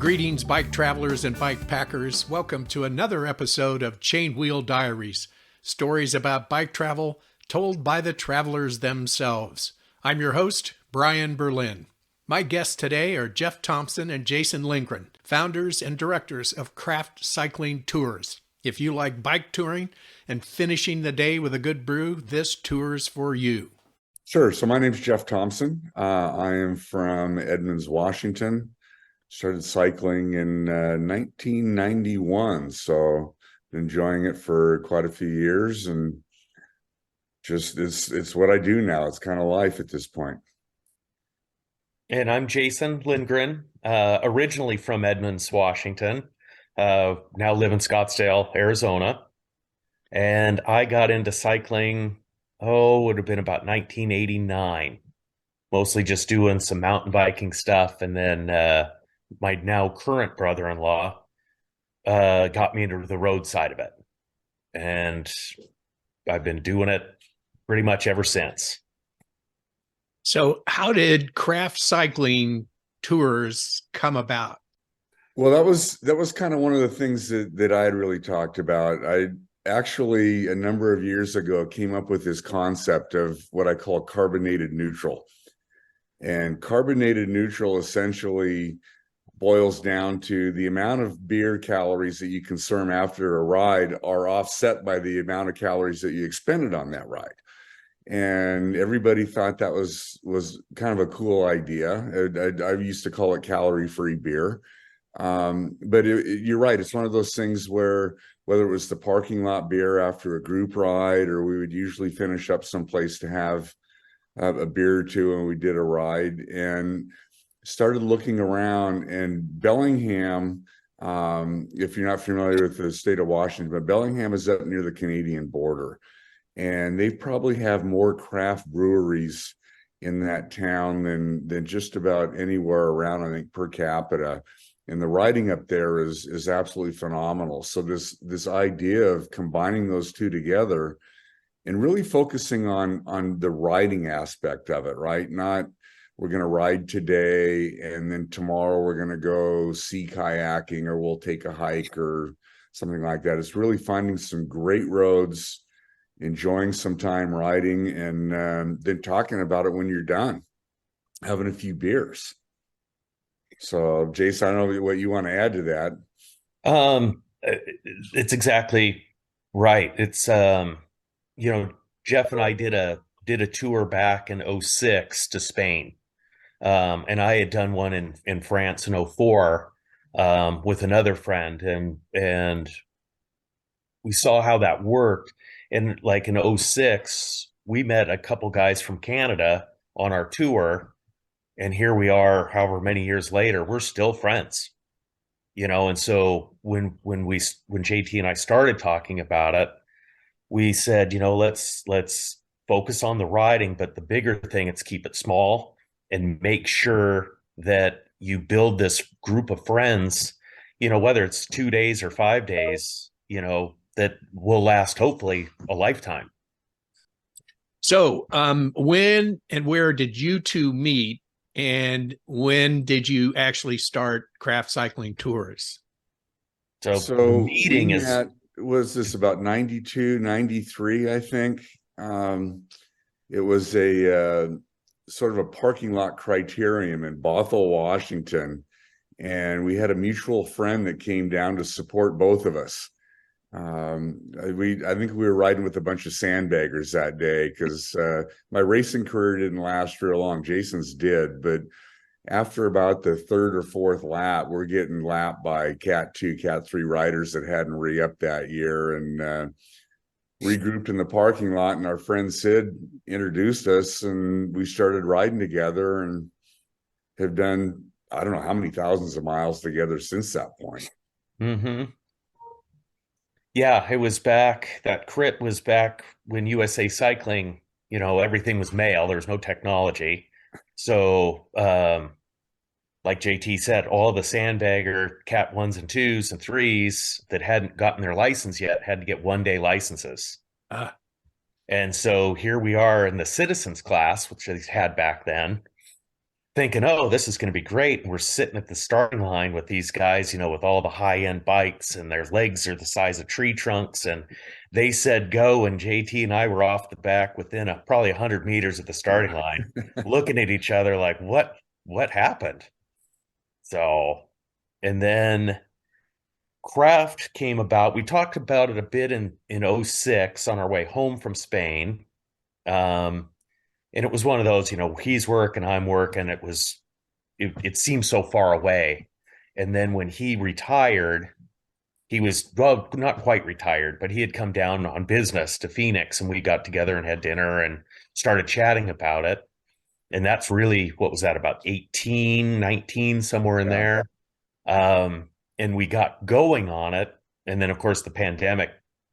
Greetings, bike travelers and bike packers. Welcome to another episode of Chainwheel Diaries, stories about bike travel told by the travelers themselves. I'm your host, Brian Berlin. My guests today are Jeff Thompson and Jason Lindgren, founders and directors of Craft Cycling Tours. If you like bike touring and finishing the day with a good brew, this tour's for you. Sure. So my name's Jeff Thompson. I am from Edmonds, Washington. Started cycling in 1991, so been enjoying it for quite a few years, and just it's what I do now. It's kind of life at this point. And I'm Jason Lindgren, originally from Edmonds, Washington, now live in Scottsdale, Arizona. And I got into cycling, would have been about 1989, mostly just doing some mountain biking stuff. And then my now current brother-in-law got me into the road side of it. And I've been doing it pretty much ever since. So how did Craft Cycling Tours come about? Well, that was kind of one of the things that I had really talked about. I actually, a number of years ago, came up with this concept of what I call carbonated-neutral. And carbonated-neutral essentially boils down to the amount of beer calories that you consume after a ride are offset by the amount of calories that you expended on that ride. And everybody thought that was kind of a cool idea. I used to call it calorie-free beer. But you're right. It's one of those things where whether it was the parking lot beer after a group ride, or we would usually finish up someplace to have a beer or two, and we did a ride and started looking around. And Bellingham, if you're not familiar with the state of Washington, but Bellingham is up near the Canadian border. And they probably have more craft breweries in that town than just about anywhere around, I think, per capita. And the riding up there is absolutely phenomenal. So this idea of combining those two together and really focusing on the riding aspect of it, right? Not we're going to ride today and then tomorrow we're going to go sea kayaking or we'll take a hike or something like that. It's really finding some great roads, enjoying some time riding, and then talking about it when you're done, having a few beers. So, Jason, I don't know what you want to add to that. It's exactly right. It's Jeff and I did a tour back in 2006 to Spain. And I had done one in France in 2004 with another friend, and we saw how that worked. And like in 2006, we met a couple guys from Canada on our tour, and here we are, however many years later, we're still friends, And so when JT and I started talking about it, we said, let's focus on the riding, but the bigger thing is keep it small and make sure that you build this group of friends, whether it's 2 days or 5 days, that will last hopefully a lifetime. So when and where did you two meet, and when did you actually start Craft Cycling Tours? So meeting was this about 92, 93, I think. It was a sort of a parking lot criterium in Bothell, Washington. And we had a mutual friend that came down to support both of us. I think we were riding with a bunch of sandbaggers that day because my racing career didn't last very long. Jason's did, but after about the third or fourth lap, we're getting lapped by Cat 2, Cat 3 riders that hadn't re-upped that year, and regrouped in the parking lot. And our friend Sid introduced us, and we started riding together and have done, I don't know how many thousands of miles together since that point. Mm-hmm. Yeah, it was back. That crit was back when USA Cycling, everything was mail. There was no technology. So, like JT said, all the sandbagger Cat 1s and 2s and 3s that hadn't gotten their license yet had to get one-day licenses. And so here we are in the citizens class, which they had back then. thinking, oh, this is going to be great. And we're sitting at the starting line with these guys, with all the high end bikes, and their legs are the size of tree trunks. And they said go, and JT and I were off the back within probably 100 meters of the starting line, looking at each other like, what happened? So, and then Craft came about. We talked about it a bit in '06 on our way home from Spain. Um, and it was one of those, he's working, I'm working. It seemed so far away. And then when he retired, he was, well, not quite retired, but he had come down on business to Phoenix, and we got together and had dinner and started chatting about it. And that's really, what was that, about 18, 19, somewhere in Yeah. there. And we got going on it. And then, of course, the pandemic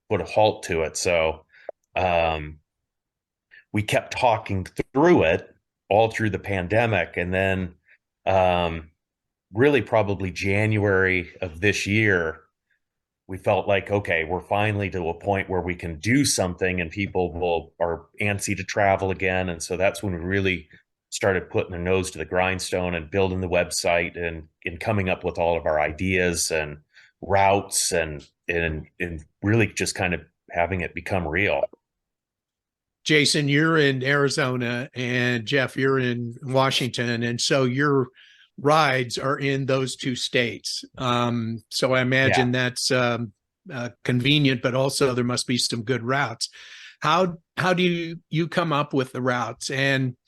put a halt to it. So we kept talking through it all through the pandemic. And then really probably January of this year, we felt like, okay, we're finally to a point where we can do something and people are antsy to travel again. And so that's when we really started putting their nose to the grindstone and building the website and coming up with all of our ideas and routes and really just kind of having it become real. Jason, you're in Arizona, and Jeff, you're in Washington. And so your rides are in those two states. So I Yeah. imagine that's convenient, but also there must be some good routes. How do you come up with the routes? And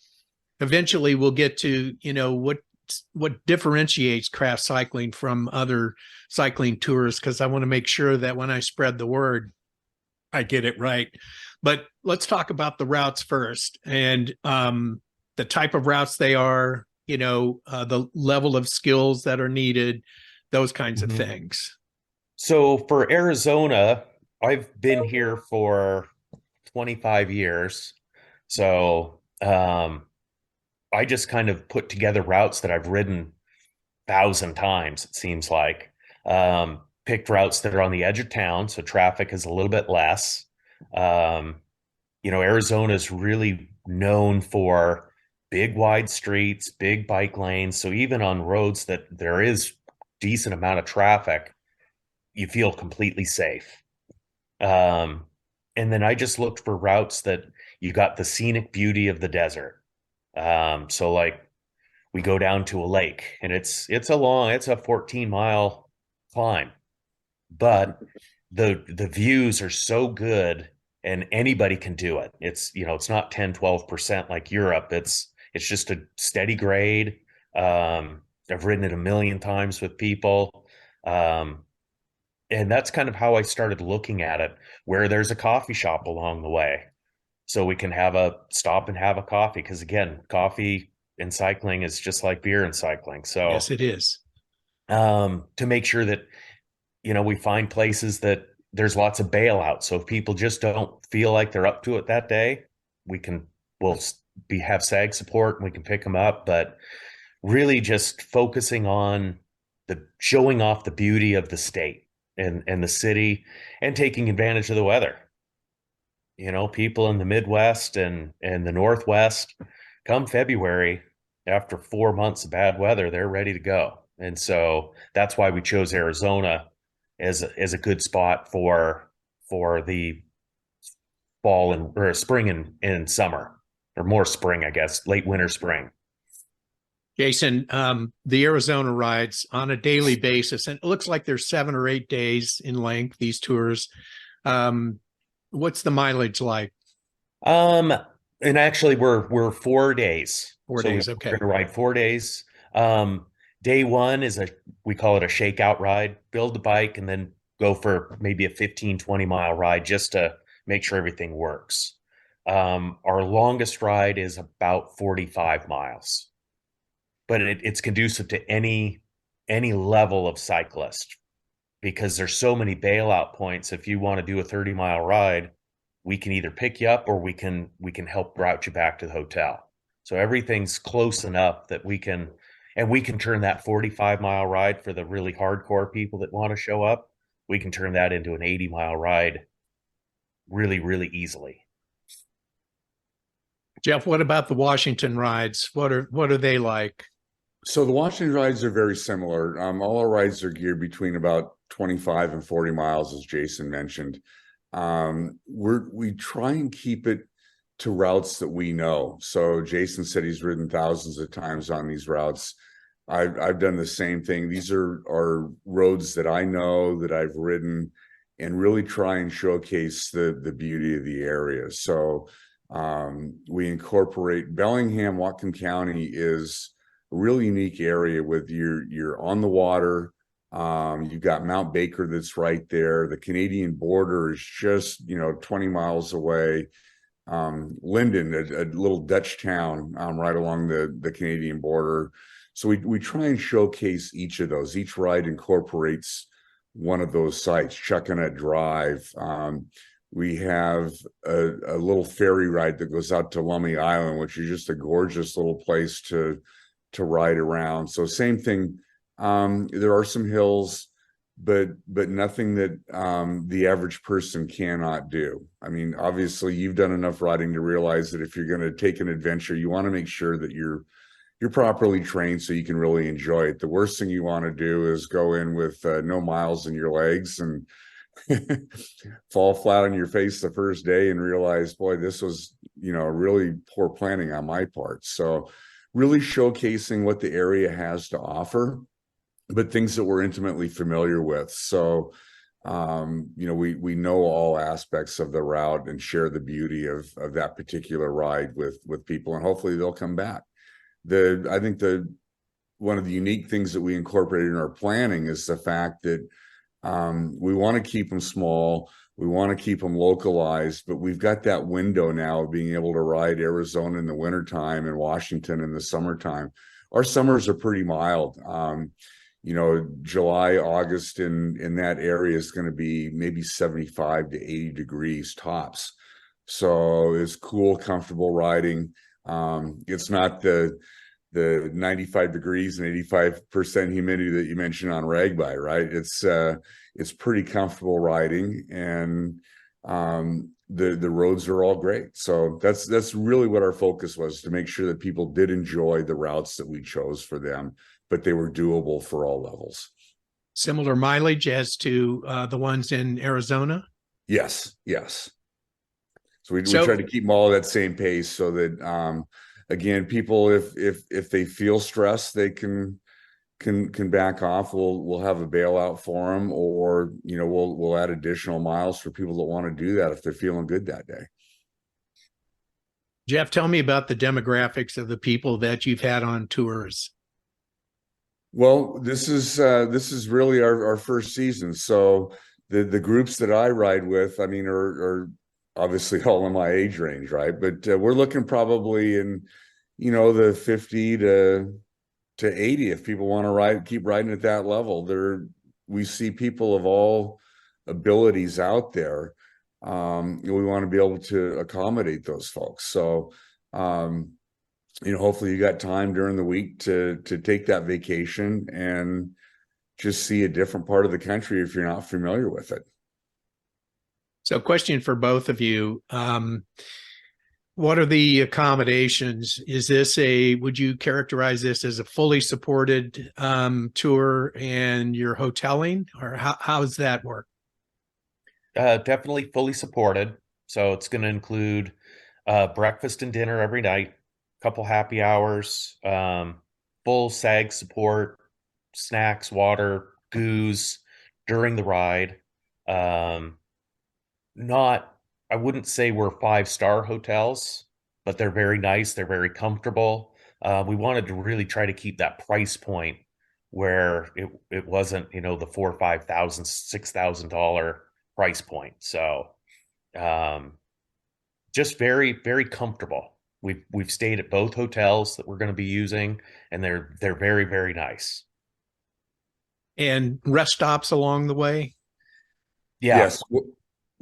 eventually we'll get to, what differentiates craft cycling from other cycling tours, because I want to make sure that when I spread the word, I get it right. But let's talk about the routes first, and the type of routes they are, the level of skills that are needed, those kinds of Mhm. things. So for Arizona, I've been here for 25 years. So I just kind of put together routes that I've ridden 1,000 times, it seems like. Picked routes that are on the edge of town, so traffic is a little bit less. Um, Arizona is really known for big wide streets, big bike lanes. So even on roads that there is decent amount of traffic, you feel completely safe. Um, and then I just looked for routes that you got the scenic beauty of the desert. So like we go down to a lake, and it's a 14-mile climb, but the views are so good and anybody can do it. It's not 10-12% like Europe. It's just a steady grade. I've ridden it a million times with people. Um, and that's kind of how I started looking at it, where there's a coffee shop along the way. So we can have a stop and have a coffee. Because again, coffee in cycling is just like beer in cycling. Yes, So it is. to make sure that, we find places that there's lots of bailouts. So if people just don't feel like they're up to it that day, we can, we'll have SAG support and we can pick them up. But really just focusing on the showing off the beauty of the state and the city and taking advantage of the weather. People in the Midwest and the Northwest, come February, after 4 months of bad weather, they're ready to go. And so that's why we chose Arizona as a good spot for the fall and or spring and summer, or more spring, I guess, late winter, spring. Jason, the Arizona rides on a daily basis, and it looks like there's 7 or 8 days in length, these tours. Um, what's the mileage like? Um, and actually we're 4 days. Four So days. we're Okay. gonna ride 4 days. Day one is we call it a shakeout ride, build the bike and then go for maybe a 15-20 mile ride just to make sure everything works. Our longest ride is about 45 miles, but it's conducive to any level of cyclist because there's so many bailout points. If you want to do a 30-mile ride, we can either pick you up or we can help route you back to the hotel. So everything's close enough that we can turn that 45-mile ride for the really hardcore people that want to show up. We can turn that into an 80-mile ride really, really easily. Jeff, what about the Washington rides? What are they like? So the Washington rides are very similar. All our rides are geared between about 25 and 40 miles, as Jason mentioned. We try and keep it to routes that we know. So Jason said he's ridden thousands of times on these routes. I've done the same thing. These are roads that I know, that I've ridden, and really try and showcase the beauty of the area. So we incorporate Bellingham. Whatcom County is a really unique area with you're on the water. You've got Mount Baker that's right there. The Canadian border is just 20 miles away. Linden, a little Dutch town right along the Canadian border. So we try and showcase each of those. Each ride incorporates one of those sites. Chuckanut Drive. We have a little ferry ride that goes out to Lummi Island, which is just a gorgeous little place to ride around. So same thing. There are some hills, but nothing that the average person cannot do. I mean, obviously, you've done enough riding to realize that if you're going to take an adventure, you want to make sure that you're properly trained so you can really enjoy it. The worst thing you want to do is go in with no miles in your legs and fall flat on your face the first day and realize, boy, this was really poor planning on my part. So really showcasing what the area has to offer, but things that we're intimately familiar with. So we know all aspects of the route and share the beauty of that particular ride with people, and hopefully they'll come back. I think one of the unique things that we incorporated in our planning is the fact that we want to keep them small. We want to keep them localized, but we've got that window now of being able to ride Arizona in the wintertime and Washington in the summertime. Our summers are pretty mild. July, August in that area is going to be maybe 75 to 80 degrees tops. So it's cool, comfortable riding. It's not the 95 degrees and 85% humidity that you mentioned on Ragbite, right? It's pretty comfortable riding, and the roads are all great. So that's really what our focus was, to make sure that people did enjoy the routes that we chose for them, but they were doable for all levels. Similar mileage as to the ones in Arizona? Yes. So we try to keep them all at that same pace so that, again, people, if they feel stressed, they can back off. We'll have a bailout for them, or we'll add additional miles for people that want to do that if they're feeling good that day. Jeff, tell me about the demographics of the people that you've had on tours. Well, this is really our first season. So the groups that I ride with, I mean, are obviously all in my age range, right? But we're looking probably in, the 50 to 80. If people want to keep riding at that level, we see people of all abilities out there. We want to be able to accommodate those folks. So, hopefully you got time during the week to take that vacation and just see a different part of the country if you're not familiar with it. So, question for both of you. What are the accommodations? Would you characterize this as a fully supported tour, and you're hoteling, or how does that work? Definitely fully supported. So it's going to include breakfast and dinner every night, couple happy hours, full SAG support, snacks, water, goos during the ride. I wouldn't say we're 5-star hotels, but they're very nice. They're very comfortable. We wanted to really try to keep that price point where it wasn't, the $4,000, $5,000, $6,000 price point. So, just very, very comfortable. We've stayed at both hotels that we're going to be using, and they're very, very nice. And rest stops along the way? Yeah. Yes.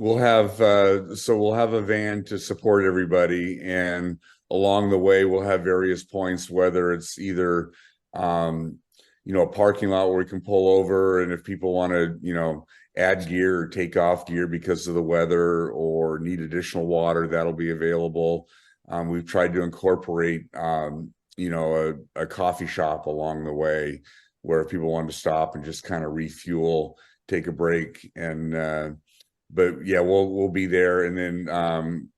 We'll have a van to support everybody, and along the way we'll have various points, whether it's either a parking lot where we can pull over, and if people want to add gear or take off gear because of the weather or need additional water, that'll be available. We've tried to incorporate, a coffee shop along the way where if people wanted to stop and just kind of refuel, take a break. But yeah, we'll be there. And then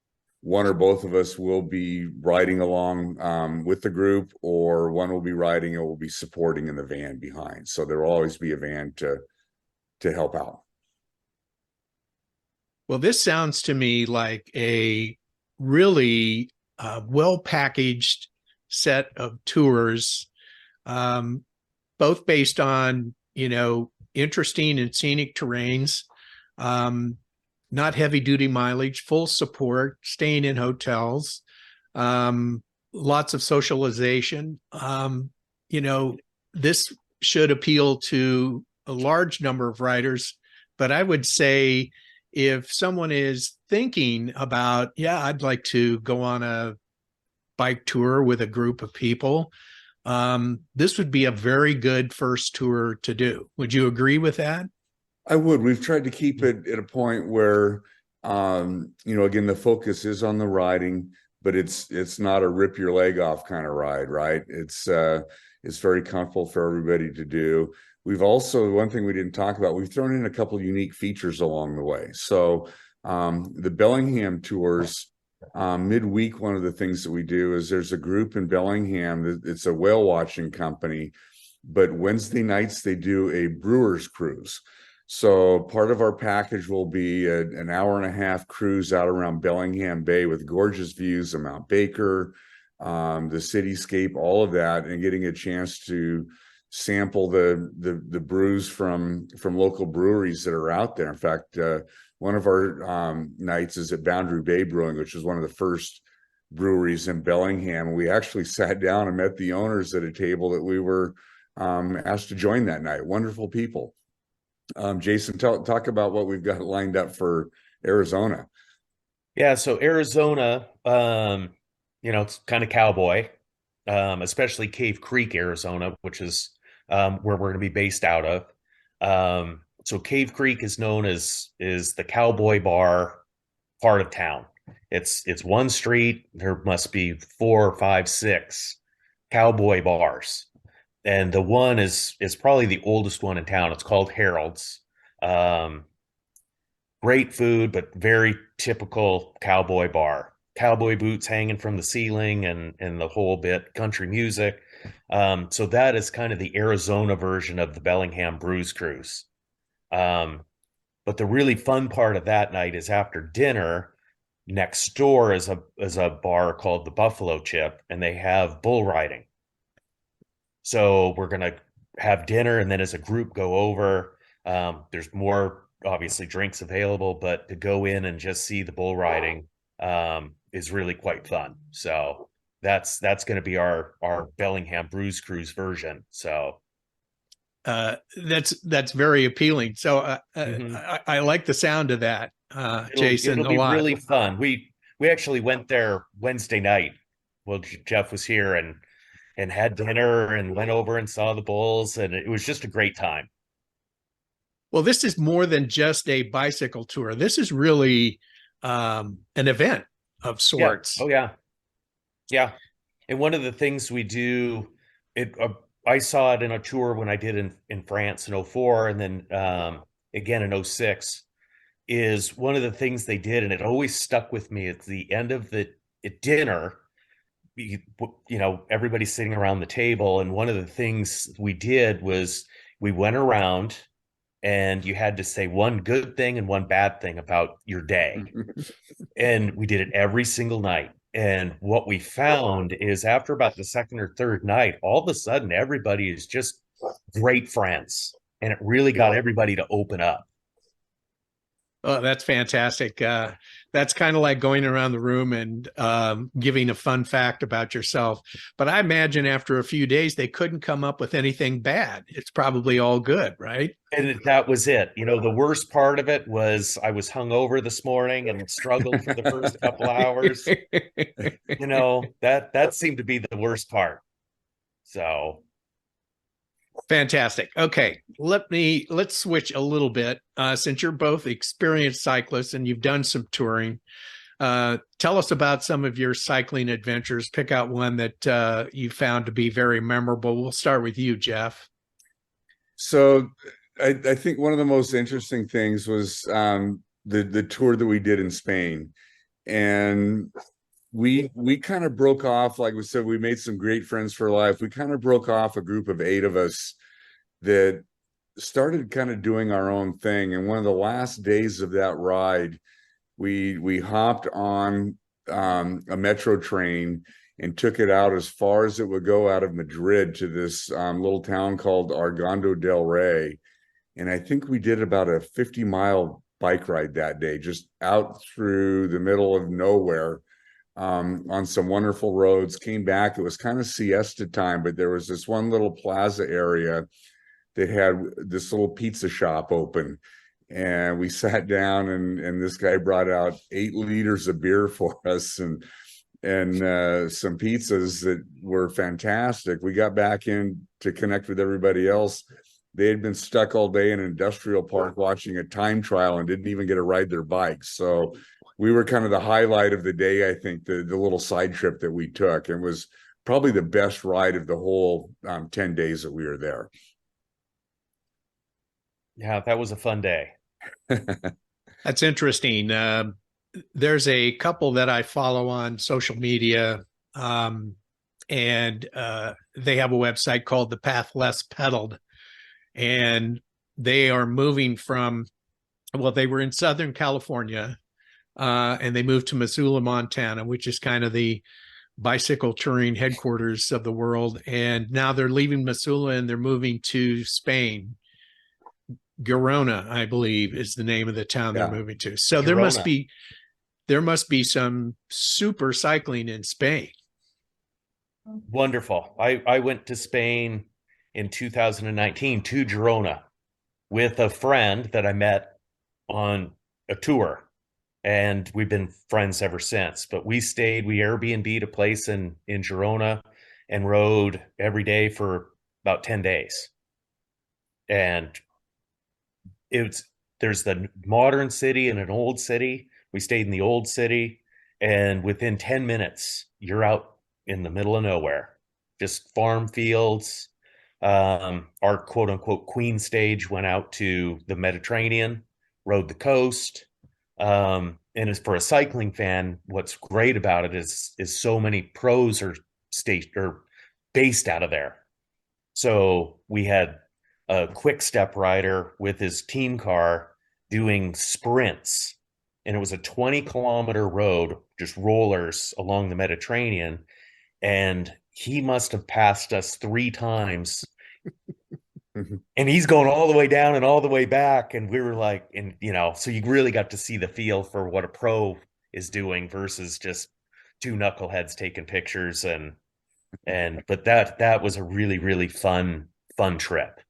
one or both of us will be riding along with the group, or one will be riding and will be supporting in the van behind. So there will always be a van to help out. Well, this sounds to me like a really well-packaged set of tours, both based on, interesting and scenic terrains, not heavy-duty mileage, full support, staying in hotels, lots of socialization. This should appeal to a large number of riders, but I would say if someone is thinking about, I'd like to go on a bike tour with a group of people, this would be a very good first tour to do. Would you agree with that? I would. We've tried to keep it at a point where, again, the focus is on the riding, but it's not a rip your leg off kind of ride, right? It's very comfortable for everybody to do. We've also, one thing we didn't talk about, we've thrown in a couple of unique features along the way. So the Bellingham tours, midweek, one of the things that we do is there's a group in Bellingham, it's a whale watching company, but Wednesday nights they do a brewer's cruise. So part of our package will be an hour and a half cruise out around Bellingham Bay with gorgeous views of Mount Baker, the cityscape, all of that, and getting a chance to sample the brews from local breweries that are out there. In fact, one of our nights is at Boundary Bay Brewing, which is one of the first breweries in Bellingham. We actually sat down and met the owners at a table that we were asked to join that night. Wonderful people. Jason, talk about what we've got lined up for Arizona. Yeah, so Arizona, it's kind of cowboy, especially Cave Creek, Arizona, which is where we're going to be based out of. So Cave Creek is known as the cowboy bar part of town. It's one street. There must be 4, 5, 6 cowboy bars, and the one is probably the oldest one in town. It's called Harold's. Great food, but very typical cowboy bar. Cowboy boots hanging from the ceiling and the whole bit, country music. So that is kind of the Arizona version of the Bellingham Brews Cruise. But the really fun part of that night is after dinner, next door is a bar called the Buffalo Chip, and they have bull riding. So we're going to have dinner, and then as a group go over. There's more, obviously, drinks available, but to go in and just see the bull riding is really quite fun. So that's going to be our Bellingham Brews Cruise version. So that's very appealing. So I like the sound of that, Jason. It'll be really fun. We actually went there Wednesday night. Well, Jeff was here and had dinner and went over and saw the bulls, and it was just a great time. Well, this is more than just a bicycle tour. This is really an event of sorts. Yeah. Oh, yeah. Yeah. And one of the things we do, I saw it in a tour when I did in France in 2004, and then again in 2006, is one of the things they did, and it always stuck with me. At the end of the dinner, everybody's sitting around the table, and one of the things we did was we went around and you had to say one good thing and one bad thing about your day. And we did it every single night. And what we found is after about the second or third night, all of a sudden, everybody is just great friends. And it really got everybody to open up. Oh, that's fantastic. That's kind of like going around the room and giving a fun fact about yourself. But I imagine after a few days, they couldn't come up with anything bad. It's probably all good, right? And that was it. The worst part of it was I was hungover this morning and struggled for the first couple hours. That seemed to be the worst part. So fantastic. Okay, let's switch a little bit. Since you're both experienced cyclists and you've done some touring, Tell us about some of your cycling adventures. Pick out one that you found to be very memorable. We'll start with you, Jeff. So I think one of the most interesting things was the tour that we did in Spain. And we kind of broke off, like we said, we made some great friends for life. We kind of broke off a group of 8 of us that started kind of doing our own thing. And one of the last days of that ride, we hopped on a metro train and took it out as far as it would go out of Madrid to this little town called Argando del Rey. And I think we did about a 50-mile bike ride that day, just out through the middle of nowhere on some wonderful roads. Came back, it was kind of siesta time, but there was this one little plaza area that had this little pizza shop open. And we sat down and this guy brought out 8 liters of beer for us and some pizzas that were fantastic. We got back in to connect with everybody else. They had been stuck all day in an industrial park watching a time trial and didn't even get to ride their bikes. So we were kind of the highlight of the day, I think, the little side trip that we took. It was probably the best ride of the whole 10 days that we were there. Yeah, that was a fun day. That's interesting. There's a couple that I follow on social media, and they have a website called The Path Less Pedaled. And they are moving from, well, they were in Southern California, and they moved to Missoula, Montana, which is kind of the bicycle touring headquarters of the world. And now they're leaving Missoula and they're moving to Spain. Girona, I believe, is the name of the town they're moving to. So Girona. there must be some super cycling in Spain. Wonderful. I went to Spain in 2019 to Girona with a friend that I met on a tour, and we've been friends ever since. But we Airbnb'd a place in Girona and rode every day for about 10 days. And there's the modern city and an old city. We stayed in the old city, and within 10 minutes, you're out in the middle of nowhere, just farm fields. Our quote unquote Queen stage went out to the Mediterranean, rode the coast. And as for a cycling fan, what's great about it is so many pros are based out of there. So we had a quick step rider with his team car doing sprints, and it was a 20-kilometer road, just rollers along the Mediterranean. And he must have passed us 3 times. And he's going all the way down and all the way back. And we were like, and so you really got to see the feel for what a pro is doing versus just 2 knuckleheads taking pictures. But that was a really, really fun trip.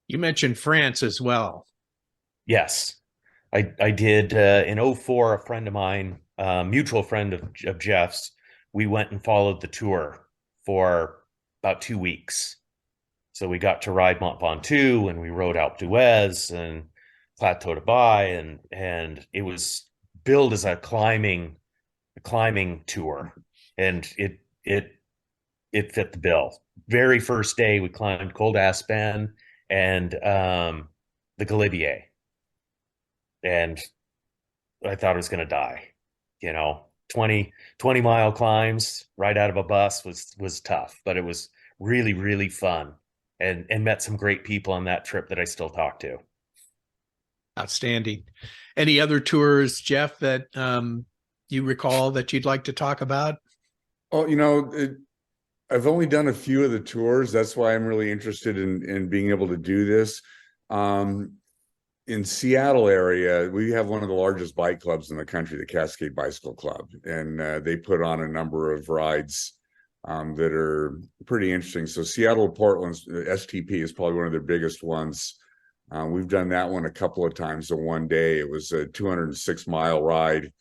You mentioned France as well. Yes, I did in 2004. A friend of mine, mutual friend of Jeff's, we went and followed the tour for about 2 weeks. So we got to ride Mont Ventoux, and we rode Alpe d'Huez and Plateau de Baie, and it was billed as a climbing tour, and it fit the bill. Very first day, we climbed Col d'Aspen and the Galibier, and I thought I was going to die. 20-mile climbs right out of a bus was tough, but it was really, really fun, and met some great people on that trip that I still talk to. Outstanding. Any other tours, Jeff, that you recall that you'd like to talk about? Oh, I've only done a few of the tours. That's why I'm really interested in being able to do this. In Seattle area, we have one of the largest bike clubs in the country, the Cascade Bicycle Club, and they put on a number of rides that are pretty interesting. So Seattle, Portland, STP is probably one of their biggest ones. We've done that one a couple of times in one day. It was a 206-mile ride.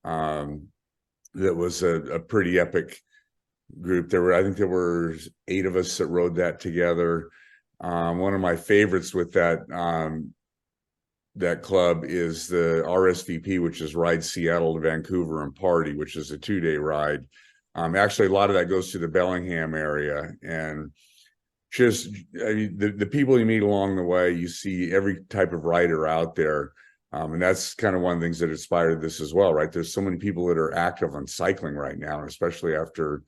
That was a pretty epic group. I think there were 8 of us that rode that together. One of my favorites with that that club is the RSVP, which is Ride Seattle to Vancouver and Party, which is a 2-day ride. Actually, a lot of that goes to the Bellingham area, and just the people you meet along the way, you see every type of rider out there. And that's kind of one of the things that inspired this as well, right? There's so many people that are active on cycling right now, and especially after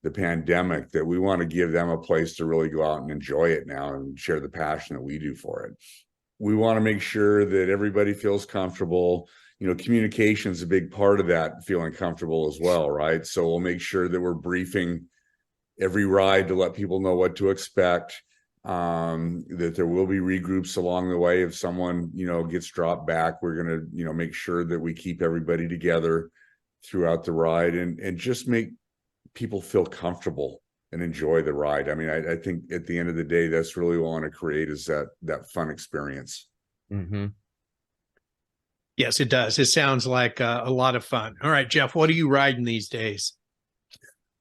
the pandemic, that we want to give them a place to really go out and enjoy it now and share the passion that we do for it. We want to make sure that everybody feels comfortable. Communication is a big part of that, feeling comfortable as well, right? So we'll make sure that we're briefing every ride to let people know what to expect, that there will be regroups along the way. If someone, gets dropped back, we're going to, make sure that we keep everybody together throughout the ride and just make people feel comfortable and enjoy the ride. I mean, I think at the end of the day, that's really what we want to create, is that fun experience. Mm-hmm. Yes, it does. It sounds like a lot of fun. All right, Jeff, what are you riding these days?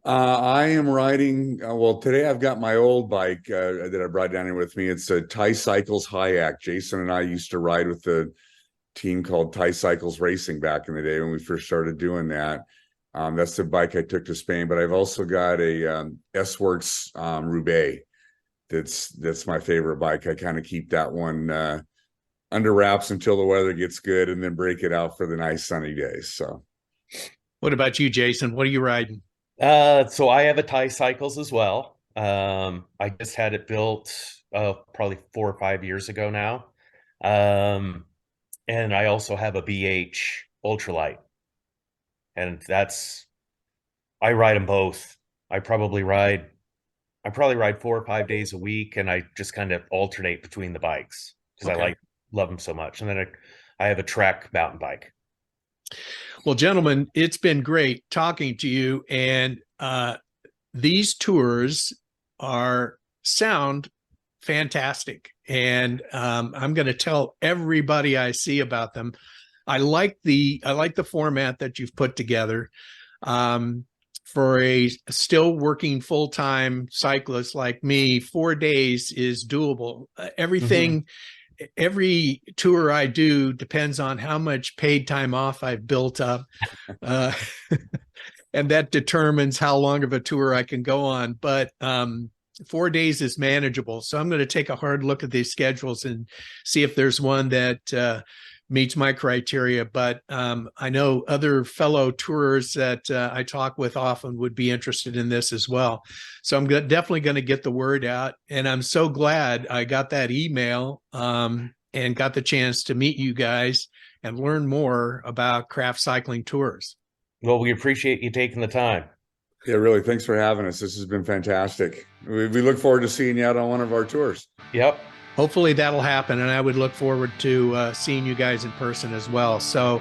I am riding, well, today I've got my old bike that I brought down here with me. It's a Thai Cycles Hayak. Jason and I used to ride with the team called Thai Cycles Racing back in the day when we first started doing that. That's the bike I took to Spain, but I've also got a S-Works Roubaix. That's my favorite bike. I kind of keep that one under wraps until the weather gets good, and then break it out for the nice sunny days. So, what about you, Jason? What are you riding? So I have a Thai Cycles as well. I just had it built probably 4 or 5 years ago now. And I also have a BH Ultralight. And I ride them both. I probably ride 4 or 5 days a week, and I just kind of alternate between the bikes because I love them so much. And then I have a Trek mountain bike. Well, gentlemen, it's been great talking to you. And these tours sound fantastic. And I'm going to tell everybody I see about them. I like the format that you've put together. For a still working full-time cyclist like me, 4 days is doable. Every tour I do depends on how much paid time off I've built up. And that determines how long of a tour I can go on. But 4 days is manageable. So I'm going to take a hard look at these schedules and see if there's one that meets my criteria. But I know other fellow tourers that I talk with often would be interested in this as well. So I'm definitely going to get the word out. And I'm so glad I got that email and got the chance to meet you guys and learn more about craft cycling tours. Well, we appreciate you taking the time. Yeah, really. Thanks for having us. This has been fantastic. We look forward to seeing you out on one of our tours. Yep. Hopefully that'll happen, and I would look forward to seeing you guys in person as well. So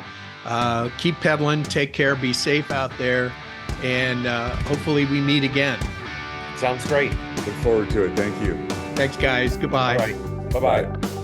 keep pedaling, take care, be safe out there, and hopefully we meet again. Sounds great. Look forward to it. Thank you. Thanks, guys. Goodbye. All right. Bye-bye.